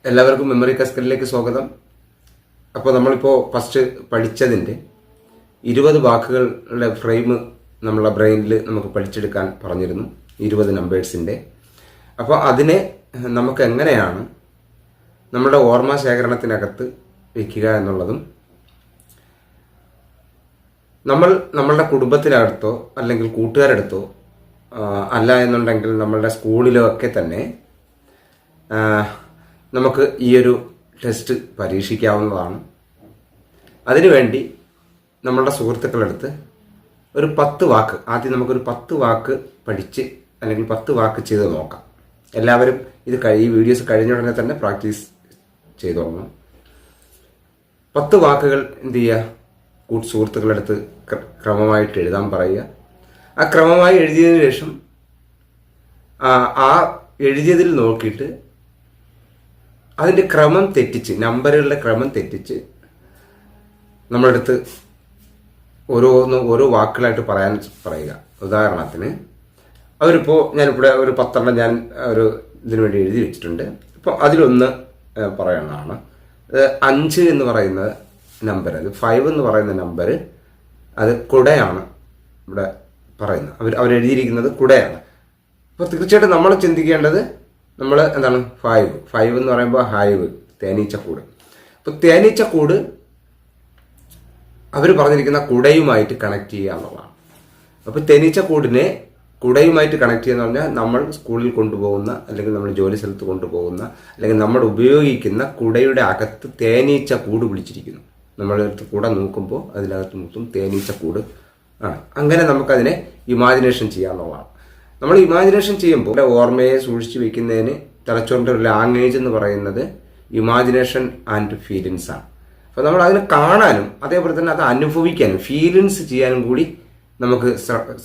എല്ലാവർക്കും മെമ്മറി കസ്കലിലേക്ക് സ്വാഗതം. അപ്പോൾ നമ്മളിപ്പോൾ ഫസ്റ്റ് പഠിച്ചതിൻ്റെ 20 വാക്കുകളുടെ ഫ്രെയിം നമ്മളെ ബ്രെയിനിൽ നമുക്ക് പഠിച്ചെടുക്കാൻ പറഞ്ഞിരുന്നു, 20 നമ്പേഴ്സിൻ്റെ. അപ്പോൾ അതിനെ നമുക്ക് എങ്ങനെയാണ് നമ്മുടെ ഓർമ്മ ശേഖരണത്തിനകത്ത് വയ്ക്കുക എന്നുള്ളതും, നമ്മളുടെ കുടുംബത്തിനടുത്തോ അല്ലെങ്കിൽ കൂട്ടുകാരടുത്തോ അല്ല എന്നുണ്ടെങ്കിൽ നമ്മളുടെ സ്കൂളിലോ ഒക്കെ തന്നെ നമുക്ക് ഈ ഒരു ടെസ്റ്റ് പരീക്ഷിക്കാവുന്നതാണ്. അതിനുവേണ്ടി നമ്മളുടെ സുഹൃത്തുക്കളെടുത്ത് ഒരു 10 വാക്ക്, ആദ്യം നമുക്കൊരു 10 വാക്ക് പഠിച്ച് അല്ലെങ്കിൽ 10 വാക്ക് ചെയ്ത് നോക്കാം. എല്ലാവരും ഈ വീഡിയോസ് കഴിഞ്ഞ ഉടനെ തന്നെ പ്രാക്ടീസ് ചെയ്തു തുടങ്ങണം. 10 വാക്കുകൾ എന്ത് ചെയ്യുക, സുഹൃത്തുക്കളെടുത്ത് ക്രമമായിട്ട് എഴുതാൻ പറയുക. ആ ക്രമമായി എഴുതിയതിനു ശേഷം ആ എഴുതിയതിൽ നോക്കിയിട്ട് അതിൻ്റെ ക്രമം തെറ്റിച്ച്, നമ്പറുകളുടെ ക്രമം തെറ്റിച്ച് നമ്മളെടുത്ത് ഓരോ വാക്കുകളായിട്ട് പറയുക. ഉദാഹരണത്തിന് അവരിപ്പോൾ ഞാനിവിടെ ഒരു 10 ഞാൻ ഒരു ഇതിനു വേണ്ടി എഴുതി വെച്ചിട്ടുണ്ട്. ഇപ്പോൾ അതിലൊന്ന് പറയുന്നതാണ് 5 എന്ന് പറയുന്ന നമ്പർ, അത് 5 എന്ന് പറയുന്ന നമ്പർ, അത് കുടയാണ് ഇവിടെ പറയുന്നത്. അവരെഴുതിയിരിക്കുന്നത് കുടയാണ്. അപ്പോൾ തീർച്ചയായിട്ടും നമ്മൾ ചിന്തിക്കേണ്ടത്, നമ്മൾ എന്താണ് 5 എന്ന് പറയുമ്പോൾ ഹൈവ്, തേനീച്ചക്കൂട്. അപ്പോൾ തേനീച്ചക്കൂട് അവർ പറഞ്ഞിരിക്കുന്ന കുടയുമായിട്ട് കണക്ട് ചെയ്യുക എന്നുള്ളതാണ്. അപ്പോൾ തേനീച്ചക്കൂടിനെ കുടയുമായിട്ട് കണക്ട് ചെയ്യുക എന്ന് പറഞ്ഞാൽ നമ്മൾ സ്കൂളിൽ കൊണ്ടുപോകുന്ന അല്ലെങ്കിൽ നമ്മൾ ജോലി സ്ഥലത്ത് കൊണ്ടുപോകുന്ന അല്ലെങ്കിൽ നമ്മൾ ഉപയോഗിക്കുന്ന കുടയുടെ അകത്ത് തേനീച്ചക്കൂട് പിടിച്ചിരിക്കുന്നു. നമ്മളെടുത്ത് കുട നോക്കുമ്പോൾ അതിനകത്ത് മൊത്തം തേനീച്ചക്കൂട് ആണ്. അങ്ങനെ നമുക്കതിനെ ഇമാജിനേഷൻ ചെയ്യാനുള്ളതാണ്. നമ്മൾ ഇമാജിനേഷൻ ചെയ്യുമ്പോൾ ഓർമ്മയെ സൂക്ഷിച്ചു വെക്കുന്നതിന് തലച്ചോറിൻ്റെ ഒരു ലാംഗ്വേജ് എന്ന് പറയുന്നത് ഇമാജിനേഷൻ ആൻഡ് ഫീലിങ്സ് ആണ്. അപ്പോൾ നമ്മൾ അതിനെ കാണാനും അതേപോലെ തന്നെ അത് അനുഭവിക്കാനും ഫീലിങ്സ് ചെയ്യാനും കൂടി നമുക്ക്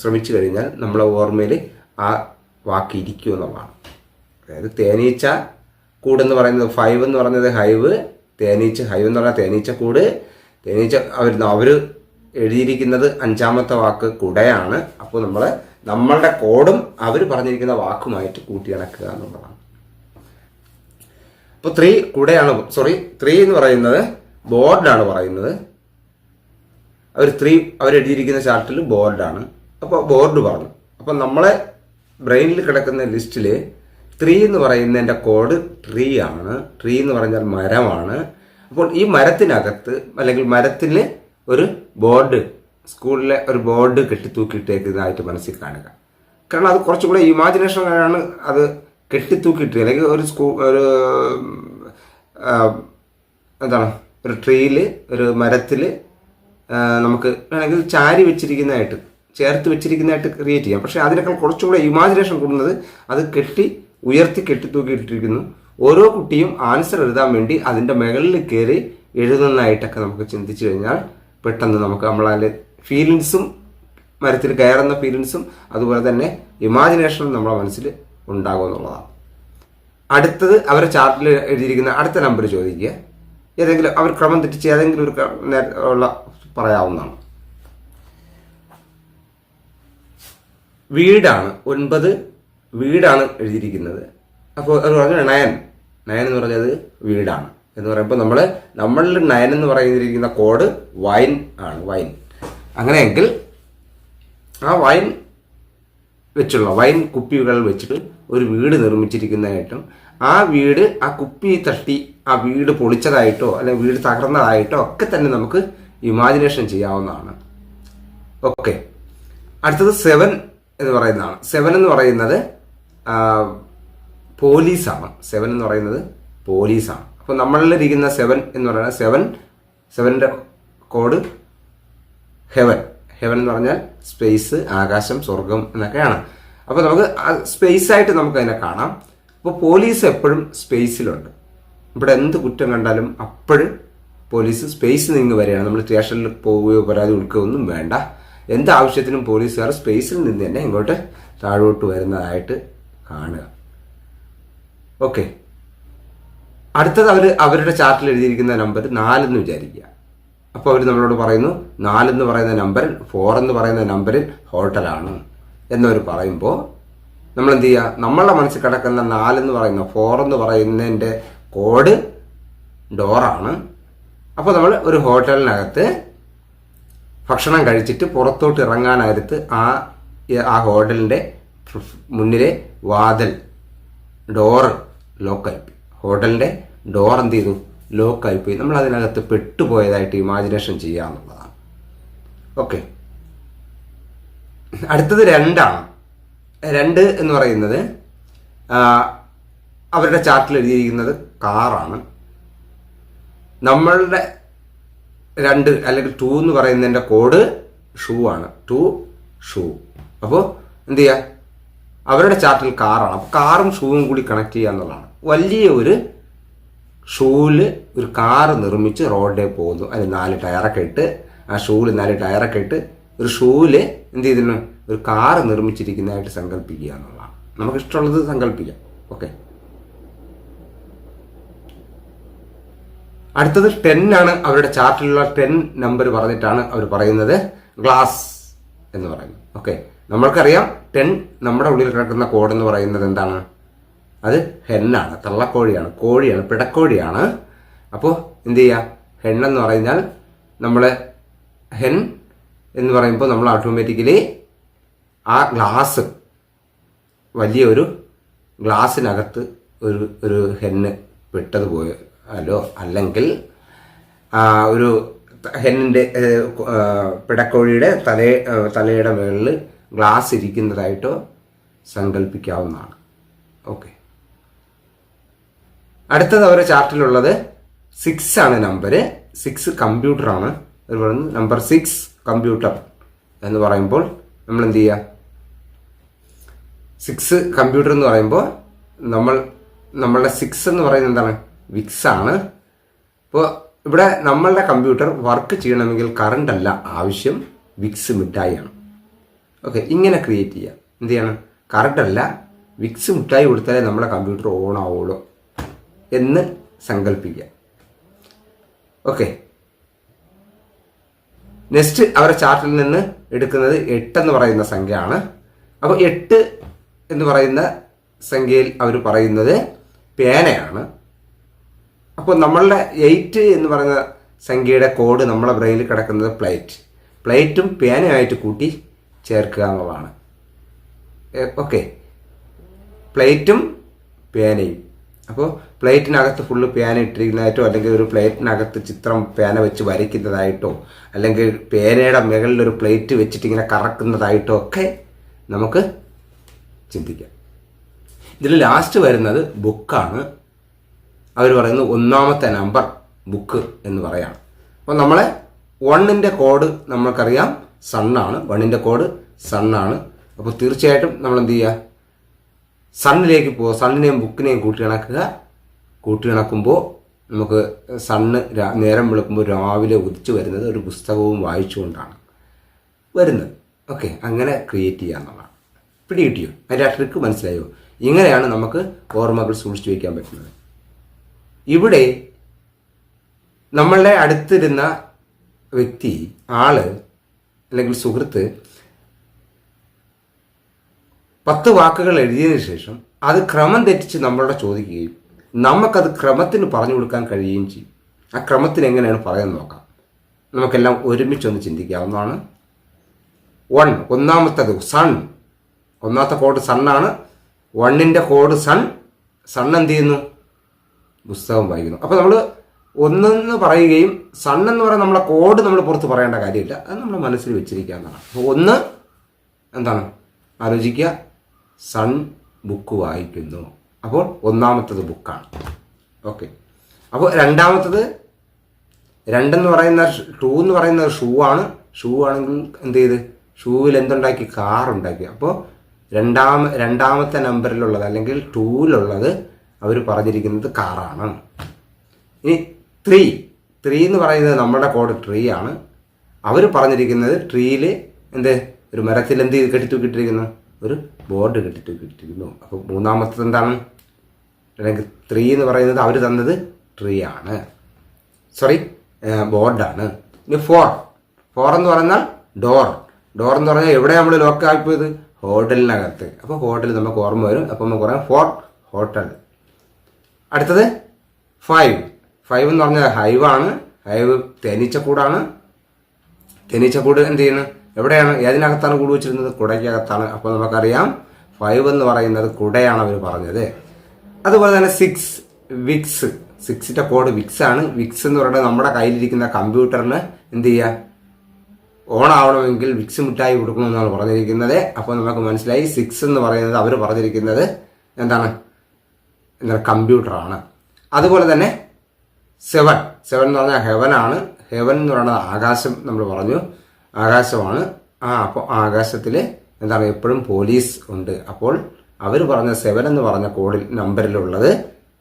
ശ്രമിച്ചു കഴിഞ്ഞാൽ നമ്മളെ ഓർമ്മയിൽ ആ വാക്ക് ഇരിക്കും എന്നുള്ളതാണ്. അതായത് തേനീച്ച കൂടെന്ന് പറയുന്നത് 5 എന്ന് പറയുന്നത് ഹൈവ്, ഹൈവ് എന്ന് പറഞ്ഞാൽ തേനീച്ചക്കൂട്. അവർ എഴുതിയിരിക്കുന്നത് 5ാമത്തെ വാക്ക് കുടയാണ്. അപ്പോൾ നമ്മളുടെ കോഡും അവർ പറഞ്ഞിരിക്കുന്ന വാക്കുമായിട്ട് കൂട്ടിയിണക്കുക എന്നുള്ളതാണ്. അപ്പോൾ 3 കുടയാണ്, 3 എന്ന് പറയുന്നത് ബോർഡാണ് പറയുന്നത്. അവരെഴുതിയിരിക്കുന്ന ചാർട്ടിൽ ബോർഡാണ്. അപ്പോൾ ബോർഡ് പറഞ്ഞു. അപ്പോൾ നമ്മളെ ബ്രെയിനിൽ കിടക്കുന്ന ലിസ്റ്റിൽ 3 എന്ന് പറയുന്നതിൻ്റെ കോഡ് ട്രീ ആണ്. ട്രീ എന്ന് പറഞ്ഞാൽ മരമാണ്. അപ്പോൾ ഈ മരത്തിനകത്ത് അല്ലെങ്കിൽ മരത്തിൽ ഒരു ബോർഡ്, സ്കൂളിലെ ഒരു ബോർഡ് കെട്ടിത്തൂക്കിയിട്ടേക്കുന്നതായിട്ട് മനസ്സിൽ കാണുക. കാരണം അത് കുറച്ചും കൂടെ ഇമാജിനേഷനാണ് അത് കെട്ടിത്തൂക്കിയിട്ട്, അല്ലെങ്കിൽ ഒരു ട്രീയിൽ, ഒരു മരത്തിൽ നമുക്ക് വേണമെങ്കിൽ ചാരി വെച്ചിരിക്കുന്നതായിട്ട്, ചേർത്ത് വെച്ചിരിക്കുന്നതായിട്ട് ക്രിയേറ്റ് ചെയ്യാം. പക്ഷേ അതിനേക്കാൾ കുറച്ചും കൂടെ ഇമാജിനേഷൻ കൂടുന്നത് അത് കെട്ടിത്തൂക്കിയിട്ടിരിക്കുന്നു. ഓരോ കുട്ടിയും ആൻസർ എഴുതാൻ വേണ്ടി അതിൻ്റെ മുകളിൽ കയറി എഴുതുന്നതായിട്ടൊക്കെ നമുക്ക് ചിന്തിച്ചു കഴിഞ്ഞാൽ പെട്ടെന്ന് നമുക്ക് നമ്മളതിൽ ഫീലിങ്സും, മരത്തിൽ കയറുന്ന ഫീലിങ്സും അതുപോലെ തന്നെ ഇമാജിനേഷനും നമ്മളെ മനസ്സിൽ ഉണ്ടാകും എന്നുള്ളതാണ്. അടുത്തത് അവരെ ചാർട്ടിൽ എഴുതിയിരിക്കുന്ന അടുത്ത നമ്പർ ചോദിക്കുക. ഏതെങ്കിലും അവർ ക്രമം തെറ്റിച്ച് ഏതെങ്കിലും ഒരു പറയാവുന്നതാണ്. വീടാണ് 9 വീടാണ് എഴുതിയിരിക്കുന്നത്. അപ്പോൾ അവർ പറഞ്ഞു 9 എന്ന് പറഞ്ഞത് വീടാണ് എന്ന് പറയുമ്പോൾ നമ്മളിൽ 9 എന്ന് പറഞ്ഞിരിക്കുന്ന കോഡ് വൈൻ ആണ്, വൈൻ. അങ്ങനെയെങ്കിൽ ആ വൈൻ കുപ്പികൾ വെച്ചിട്ട് ഒരു വീട് നിർമ്മിച്ചിരിക്കുന്നതായിട്ടും ആ കുപ്പി തട്ടി ആ വീട് പൊളിച്ചതായിട്ടോ അല്ലെങ്കിൽ വീട് തകർന്നതായിട്ടോ ഒക്കെ തന്നെ നമുക്ക് ഇമാജിനേഷൻ ചെയ്യാവുന്നതാണ്. ഓക്കെ, അടുത്തത് 7 എന്ന് പറയുന്നതാണ്. 7 എന്ന് പറയുന്നത് പോലീസാണ്. 7 എന്ന് പറയുന്നത് പോലീസാണ്. അപ്പോൾ നമ്മളിലിരിക്കുന്ന 7 എന്ന് പറയുന്നത് 7ൻ്റെ കോഡ് ഹെവൻ എന്ന് പറഞ്ഞാൽ സ്പേസ്, ആകാശം, സ്വർഗം എന്നൊക്കെയാണ്. അപ്പോൾ നമുക്ക് സ്പേസ് ആയിട്ട് നമുക്ക് അതിനെ കാണാം. അപ്പോൾ പോലീസ് എപ്പോഴും സ്പേസിലുണ്ട്. ഇവിടെ എന്ത് കുറ്റം കണ്ടാലും അപ്പോഴും പോലീസ് സ്പേസിൽ നിന്ന് വരികയാണ്. നമ്മൾ സ്റ്റേഷനിൽ പോവുകയോ പരാതി കൊടുക്കുകയോ ഒന്നും വേണ്ട. എന്താവശ്യത്തിനും പോലീസുകാർ സ്പേസിൽ നിന്ന് തന്നെ ഇങ്ങോട്ട് താഴോട്ട് വരുന്നതായിട്ട് കാണുക. ഓക്കെ, അടുത്തത് അവരുടെ ചാർട്ടിൽ എഴുതിയിരിക്കുന്ന നമ്പർ 4 എന്ന് വിചാരിക്കുക. അപ്പോൾ അവർ നമ്മളോട് പറയുന്നു 4 എന്ന് പറയുന്ന നമ്പറിൽ 4 എന്ന് പറയുന്ന നമ്പറിൽ ഹോട്ടലാണ് എന്നവർ പറയുമ്പോൾ നമ്മൾ എന്ത് ചെയ്യുക, നമ്മളുടെ മനസ്സിൽ കിടക്കുന്ന 4 എന്ന് പറയുന്ന 4 എന്ന് പറയുന്നതിൻ്റെ കോഡ് ഡോറാണ്. അപ്പോൾ നമ്മൾ ഒരു ഹോട്ടലിനകത്ത് ഭക്ഷണം കഴിച്ചിട്ട് പുറത്തോട്ട് ഇറങ്ങാനകത്ത് ആ ഹോട്ടലിൻ്റെ മുന്നിലെ വാതിൽ ഡോറ് ലോക്കായിപ്പോയി. ഹോട്ടലിൻ്റെ ഡോർ എന്ത് ചെയ്തു? ലോക്കായിപ്പോയി. നമ്മൾ അതിനകത്ത് പെട്ടുപോയതായിട്ട് ഇമാജിനേഷൻ ചെയ്യാന്നുള്ളതാണ്. ഓക്കെ, അടുത്തത് 2 2 എന്ന് പറയുന്നത് അവരുടെ ചാർട്ടിൽ എഴുതിയിരിക്കുന്നത് കാറാണ്. നമ്മളുടെ 2 അല്ലെങ്കിൽ 2 എന്ന് പറയുന്നതിൻ്റെ കോഡ് ഷൂ ആണ്. 2 ഷൂ. അപ്പോൾ എന്ത് ചെയ്യുക? അവരുടെ ചാർട്ടിൽ കാറാണ്. അപ്പോൾ കാറും ഷൂവും കൂടി കണക്ട് ചെയ്യുക എന്നുള്ളതാണ്. വലിയ ഒരു ഷൂവിൽ ഒരു കാറ് നിർമ്മിച്ച് റോഡിൽ പോകുന്നു. അതിന് 4 ടയറൊക്കെ ഇട്ട്, ആ ഷൂവിൽ 4 ടയറൊക്കെ ഇട്ട് ഒരു ഷൂവിൽ എന്ത് ചെയ്തിരുന്നു? ഒരു കാറ് നിർമ്മിച്ചിരിക്കുന്നതായിട്ട് സങ്കല്പിക്കുക എന്നുള്ളതാണ്. നമുക്ക് ഇഷ്ടമുള്ളത് സങ്കല്പിക്കാം. ഓക്കെ, അടുത്തത് 10 ആണ്. അവരുടെ ചാർട്ടിലുള്ള 10 നമ്പർ പറഞ്ഞിട്ടാണ് അവർ പറയുന്നത് ഗ്ലാസ് എന്ന് പറയുന്നത്. ഓക്കെ, നമ്മൾക്കറിയാം 10 നമ്മുടെ ഉള്ളിൽ കിടക്കുന്ന കോഡ് എന്ന് പറയുന്നത് എന്താണ്? അത് ഹെന്നാണ്, തള്ളക്കോഴിയാണ്, കോഴിയാണ്, പിടക്കോഴിയാണ്. അപ്പോൾ എന്ത് ചെയ്യുക? ഹെണ്ണെന്ന് പറഞ്ഞാൽ നമ്മൾ ഹെൻ എന്ന് പറയുമ്പോൾ നമ്മൾ ഓട്ടോമാറ്റിക്കലി ആ ഗ്ലാസ്, വലിയൊരു ഗ്ലാസ്സിനകത്ത് ഒരു ഹെന്ന് പെട്ടത് പോയാലോ, അല്ലെങ്കിൽ ഒരു ഹെന്നിൻ്റെ പിടക്കോഴിയുടെ തലയുടെ മുകളിൽ ഗ്ലാസ് ഇരിക്കുന്നതായിട്ടോ സങ്കല്പിക്കാവുന്നതാണ്. ഓക്കെ, അടുത്തത് അവരുടെ ചാർട്ടിലുള്ളത് 6 ആണ് നമ്പർ. 6 കമ്പ്യൂട്ടറാണ്. അവർ പറയുന്നത് നമ്പർ 6 കമ്പ്യൂട്ടർ എന്ന് പറയുമ്പോൾ നമ്മൾ എന്ത് ചെയ്യുക? 6 കമ്പ്യൂട്ടർ എന്ന് പറയുമ്പോൾ നമ്മളുടെ 6 എന്ന് പറയുന്നത് എന്താണ്? വിക്സ് ആണ്. ഇപ്പോൾ ഇവിടെ നമ്മളുടെ കമ്പ്യൂട്ടർ വർക്ക് ചെയ്യണമെങ്കിൽ കറണ്ട് അല്ല ആവശ്യം, വിക്സ് മിഠായിയാണ്. ഓക്കെ, ഇങ്ങനെ ക്രിയേറ്റ് ചെയ്യാം. എന്ത് ചെയ്യണം? കറണ്ട് അല്ല, വിക്സ് മിഠായി കൊടുത്താലേ നമ്മളെ കമ്പ്യൂട്ടർ ഓൺ ആവുള്ളൂ എന്ന് സങ്കല്പിക്കുക. ഓക്കെ, നെക്സ്റ്റ് അവരുടെ ചാർട്ടിൽ നിന്ന് എടുക്കുന്നത് 8 എന്ന് പറയുന്ന സംഖ്യയാണ്. അപ്പോൾ 8 എന്ന് പറയുന്ന സംഖ്യയിൽ അവർ പറയുന്നത് പേനയാണ്. അപ്പോൾ നമ്മളുടെ 8 എന്ന് പറയുന്ന സംഖ്യയുടെ കോഡ് നമ്മളെ ബ്രെയിനിൽ കിടക്കുന്നത് പ്ലേറ്റും പേനയായിട്ട് കൂട്ടി ചേർക്കുക എന്നുള്ളതാണ്. ഓക്കെ, പ്ലേറ്റും പേനയും. അപ്പോൾ പ്ലേറ്റിനകത്ത് ഫുള്ള് പേന ഇട്ടിരിക്കുന്നതായിട്ടോ, അല്ലെങ്കിൽ ഒരു പ്ലേറ്റിനകത്ത് ചിത്രം പേന വെച്ച് വരയ്ക്കുന്നതായിട്ടോ, അല്ലെങ്കിൽ പേനയുടെ മുകളിലൊരു പ്ലേറ്റ് വെച്ചിട്ട് ഇങ്ങനെ കറക്കുന്നതായിട്ടോ ഒക്കെ നമുക്ക് ചിന്തിക്കാം. ഇതിൽ ലാസ്റ്റ് വരുന്നത് ബുക്കാണ്. അവർ പറയുന്നത് 1ാമത്തെ നമ്പർ ബുക്ക് എന്ന് പറയാണ്. അപ്പോൾ നമ്മളെ 1ന്റെ കോഡ് നമ്മൾക്കറിയാം സണ്ണാണ്. 1ന്റെ കോഡ് സണ്ണാണ്. അപ്പോൾ തീർച്ചയായിട്ടും നമ്മൾ എന്ത് ചെയ്യുക? സണ്ണിലേക്ക് പോകുക. സണ്ണിനെയും ബുക്കിനെയും കൂട്ടിയിണക്കുമ്പോൾ നമുക്ക് സണ്ണ് നേരം വെളുക്കുമ്പോൾ രാവിലെ ഉദിച്ചു വരുന്നത് ഒരു പുസ്തകവും വായിച്ചുകൊണ്ടാണ് വരുന്നത്. ഓക്കെ, അങ്ങനെ ക്രിയേറ്റ് ചെയ്യുക എന്നുള്ളതാണ്. പിടി കിട്ടിയോ? അതിൻ്റെ ആ ട്രിക്ക് മനസ്സിലായോ? ഇങ്ങനെയാണ് നമുക്ക് ഓർമ്മകൾ സൂക്ഷിച്ചു വയ്ക്കാൻ പറ്റുന്നത്. ഇവിടെ നമ്മളുടെ അടുത്തിരുന്ന വ്യക്തി, ആള് അല്ലെങ്കിൽ സുഹൃത്ത് 10 വാക്കുകൾ എഴുതിയതിനു ശേഷം അത് ക്രമം തെറ്റിച്ച് നമ്മളോട് ചോദിക്കുകയും നമുക്കത് ക്രമത്തിന് പറഞ്ഞു കൊടുക്കാൻ കഴിയുകയും ചെയ്യും. ആ ക്രമത്തിന് എങ്ങനെയാണ് പറയുന്നത് നോക്കാം. നമുക്കെല്ലാം ഒരുമിച്ചൊന്ന് ചിന്തിക്കാവുന്നതാണ്. 1, 1ാമത്തേത് സൺ. 1ാമത്തെ കോഡ് സണ്ണാണ്. 1ന്റെ കോഡ് സൺ എന്ത് ചെയ്യുന്നു? പുസ്തകം വായിക്കുന്നു. അപ്പോൾ നമ്മൾ 1 പറയുകയും സണ്ണെന്ന് പറയുന്ന നമ്മളെ കോഡ് നമ്മൾ പുറത്ത് പറയേണ്ട കാര്യമില്ല, അത് നമ്മുടെ മനസ്സിൽ വെച്ചിരിക്കാവുന്നതാണ്. അപ്പോൾ 1 എന്താണ്? ആലോചിക്കുക, സൺ ബുക്ക് വായിക്കുന്നു. അപ്പോൾ 1ാമത്തേത് ബുക്കാണ്. ഓക്കെ, അപ്പോൾ 2ാമത്തേത് 2 എന്ന് പറയുന്ന 2 എന്ന് പറയുന്നത് ഷൂ ആണ്. ഷൂ ആണെങ്കിൽ എന്ത് ചെയ്ത്? ഷൂവിൽ എന്തുണ്ടാക്കി? കാറുണ്ടാക്കി. അപ്പോൾ 2ാമത്തെ നമ്പറിലുള്ളത് അല്ലെങ്കിൽ 2ലുള്ളത് അവർ പറഞ്ഞിരിക്കുന്നത് കാറാണ്. ഇനി 3 എന്ന് പറയുന്നത് നമ്മുടെ കോഡ് ട്രീ ആണ്. അവർ പറഞ്ഞിരിക്കുന്നത് ട്രീയിൽ എന്ത്? ഒരു മരത്തിൽ എന്ത് കെട്ടിത്തൂക്കിയിട്ടിരിക്കുന്നു? ഒരു ബോർഡ് കെട്ടിത്തൂക്കിയിട്ടിരിക്കുന്നു. അപ്പോൾ 3ാമത്തത് എന്താണ്? അല്ലെങ്കിൽ 3 എന്ന് പറയുന്നത് അവർ തന്നത് ട്രീ ആണ്, ബോർഡാണ്. ഇനി 4 എന്ന് പറഞ്ഞാൽ ഡോർ എന്ന് പറഞ്ഞാൽ എവിടെ നമ്മൾ ലോക്കായിപ്പോയത്? ഹോട്ടലിനകത്ത്. അപ്പോൾ ഹോട്ടൽ നമുക്ക് ഓർമ്മ വരും. അപ്പോൾ നമുക്ക് പറയാം 4 ഹോട്ടൽ. അടുത്തത് ഫൈവ് എന്ന് പറഞ്ഞാൽ ഹൈവാണ്. ഹൈവ് തേനീച്ചക്കൂടാണ്. തേനീച്ചക്കൂട് എന്ത് ചെയ്യുന്നു? എവിടെയാണ്? ഏതിനകത്താണ് കൂട് വെച്ചിരുന്നത്? കുടയ്ക്കകത്താണ്. അപ്പോൾ നമുക്കറിയാം 5 എന്ന് പറയുന്നത് കുടയാണ് അവർ പറഞ്ഞത്. അതുപോലെ തന്നെ 6 വിക്സ്. 6ന്റെ കോഡ് വിക്സ് ആണ്. വിക്സ് എന്ന് പറയുന്നത് നമ്മുടെ കയ്യിലിരിക്കുന്ന കമ്പ്യൂട്ടറിന് എന്ത് ചെയ്യുക? ഓൺ ആവണമെങ്കിൽ വിക്സ് മിഠായി കൊടുക്കണമെന്നാണ് പറഞ്ഞിരിക്കുന്നത്. അപ്പോൾ നമുക്ക് മനസ്സിലായി 6 എന്ന് പറയുന്നത് അവർ പറഞ്ഞിരിക്കുന്നത് എന്താണ് കമ്പ്യൂട്ടറാണ്. അതുപോലെ തന്നെ 7 എന്ന് പറഞ്ഞാൽ ഹെവനാണ്. ഹെവൻ എന്ന് പറയുന്നത് ആകാശം നമ്മൾ പറഞ്ഞു, ആകാശമാണ്. അപ്പോൾ ആകാശത്തിൽ എന്താണ് എപ്പോഴും പോലീസ് ഉണ്ട്. അപ്പോൾ അവർ പറഞ്ഞ 7 എന്ന് പറഞ്ഞ കോഡിൽ നമ്പറിലുള്ളത്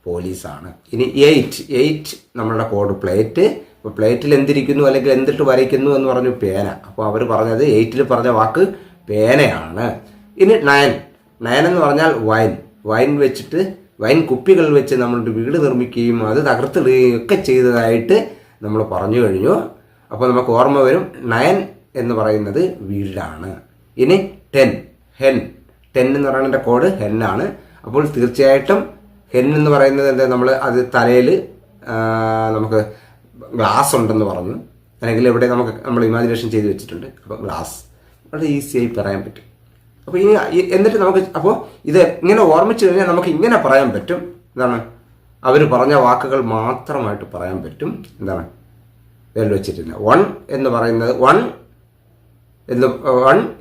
പോലീസാണ്. ഇനി 8 നമ്മളുടെ കോഡ് പ്ലേറ്റ്. അപ്പോൾ പ്ലേറ്റിൽ എന്തിരിക്കുന്നു അല്ലെങ്കിൽ എന്തിട്ട് വരയ്ക്കുന്നു എന്ന് പറഞ്ഞു? പേന. അപ്പോൾ അവർ പറഞ്ഞത് 8ൽ പറഞ്ഞ വാക്ക് പേനയാണ്. ഇനി 9 എന്ന് പറഞ്ഞാൽ വൈൻ വെച്ചിട്ട് വൈൻ കുപ്പികൾ വെച്ച് നമ്മളുടെ വീട് നിർമ്മിക്കുകയും അത് തകർത്തിടുകയും ഒക്കെ ചെയ്തതായിട്ട് നമ്മൾ പറഞ്ഞു കഴിഞ്ഞു. അപ്പോൾ നമുക്ക് ഓർമ്മ വരും 9 എന്ന് പറയുന്നത് വീടാണ്. ഇനി 10 എന്ന് പറയുന്നതിൻ്റെ കോഡ് ഹെന്നാണ്. അപ്പോൾ തീർച്ചയായിട്ടും ഹെൻ എന്ന് പറയുന്നത് എന്താ? നമ്മൾ അത് തലയിൽ നമുക്ക് ഗ്ലാസ് ഉണ്ടെന്ന് പറഞ്ഞു, അല്ലെങ്കിൽ ഇവിടെ നമ്മൾ ഇമാജിനേഷൻ ചെയ്ത് വെച്ചിട്ടുണ്ട്. അപ്പോൾ ഗ്ലാസ് വളരെ ഈസിയായി പറയാൻ പറ്റും. അപ്പോൾ എന്നിട്ട് നമുക്ക് അപ്പോൾ ഇത് ഇങ്ങനെ ഓർമ്മിച്ച് കഴിഞ്ഞാൽ നമുക്ക് ഇങ്ങനെ പറയാൻ പറ്റും. എന്താണ്? അവർ പറഞ്ഞ വാക്കുകൾ മാത്രമായിട്ട് പറയാൻ പറ്റും. എന്താണ്? വേൽ വെച്ചിട്ടില്ല. 1 എന്ന് പറയുന്നത് 1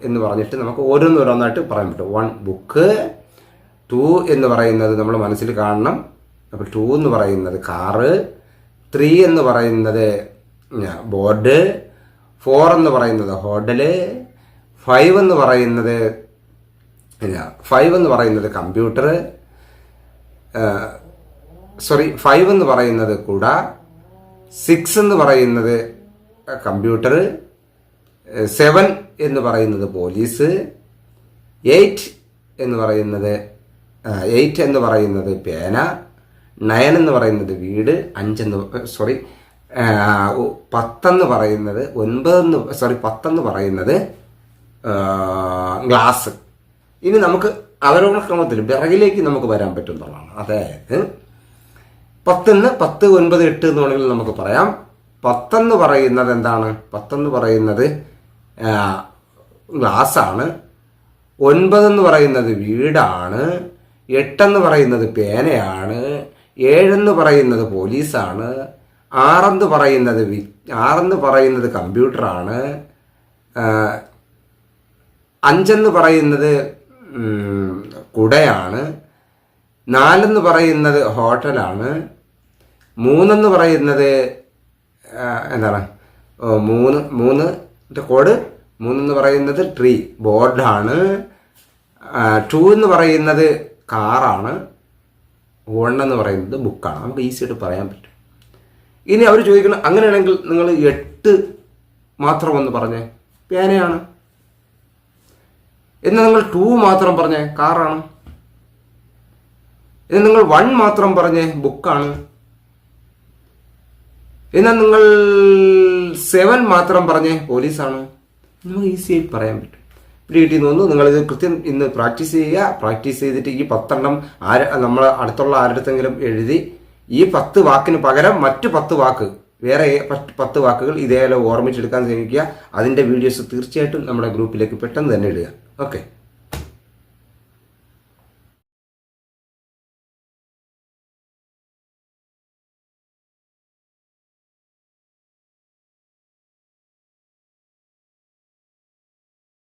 എന്ന് പറഞ്ഞിട്ട് നമുക്ക് ഓരോന്നോരോന്നായിട്ട് പറയാൻ പറ്റും. 1 ബുക്ക്. 2 എന്ന് പറയുന്നത് നമ്മൾ മനസ്സിൽ കാണണം. അപ്പോൾ 2 എന്ന് പറയുന്നത് കാറ്. 3 എന്ന് പറയുന്നത് ബോർഡ്. 4 എന്ന് പറയുന്നത് ഹോട്ടല്. 5 എന്ന് പറയുന്നത് കമ്പ്യൂട്ടർ. 5 എന്ന് പറയുന്നത് കുട. 6 എന്ന് പറയുന്നത് കമ്പ്യൂട്ടർ. 7 എന്ന് പറയുന്നത് പോലീസ്. 8 എന്ന് പറയുന്നത് പേന. 9 എന്ന് പറയുന്നത് വീട്. 10 എന്ന് പറയുന്നത് 10 എന്ന് പറയുന്നത് ഗ്ലാസ്. ഇനി നമുക്ക് അവരോഹണ ക്രമത്തിൽ പിറകിലേക്ക് നമുക്ക് വരാൻ പറ്റുന്നതാണ്. അതായത് 10, 9, 8 എന്ന് വേണമെങ്കിൽ നമുക്ക് പറയാം. 10 എന്ന് പറയുന്നത് എന്താണ്? 10 എന്ന് പറയുന്നത് ഗ്ലാസ്സാണ്. 9 എന്ന് പറയുന്നത് വീടാണ്. 8 എന്ന് പറയുന്നത് പേനയാണ്. 7 എന്ന് പറയുന്നത് പോലീസാണ്. 6 എന്ന് പറയുന്നത് കമ്പ്യൂട്ടറാണ്. 5 എന്ന് പറയുന്നത് കുടയാണ്. 4 എന്ന് പറയുന്നത് ഹോട്ടലാണ്. 3 എന്ന് പറയുന്നത് എന്താണ്? 3ന്റെ കോഡ് 3 എന്ന് പറയുന്നത് ട്രീ, ബോർഡാണ്. 2 എന്ന് പറയുന്നത് കാറാണ്. 1 എന്ന് പറയുന്നത് ബുക്കാണ്. നമുക്ക് ഈസിയായിട്ട് പറയാൻ പറ്റും. ഇനി അവർ ചോദിക്കണം, അങ്ങനെയാണെങ്കിൽ നിങ്ങൾ 8 മാത്രം ഒന്ന് പറഞ്ഞേ, പേനയാണ്. എന്നാൽ നിങ്ങൾ 2 മാത്രം പറഞ്ഞേ, കാറാണ്. എന്നാൽ നിങ്ങൾ 1 മാത്രം പറഞ്ഞേ, ബുക്കാണ്. എന്നാൽ നിങ്ങൾ 7 മാത്രം പറഞ്ഞേ, പോലീസാണ്. നമുക്ക് ഈസിയായി പറയാൻ പറ്റും. കിട്ടി തോന്നുന്നു. നിങ്ങളിത് കൃത്യം ഇന്ന് പ്രാക്ടീസ് ചെയ്യുക. പ്രാക്ടീസ് ചെയ്തിട്ട് ഈ 10 നമ്മൾ അടുത്തുള്ള ആരുടെങ്കിലും എഴുതി ഈ 10 വാക്കിന് പകരം മറ്റു 10 വാക്ക്, വേറെ 10 വാക്കുകൾ ഇതേപോലെ ഓർമ്മിച്ചെടുക്കാൻ ശ്രമിക്കുക. അതിൻ്റെ വീഡിയോസ് തീർച്ചയായിട്ടും നമ്മുടെ ഗ്രൂപ്പിലേക്ക് പെട്ടെന്ന് തന്നെ ഇടുക. ഓക്കെ.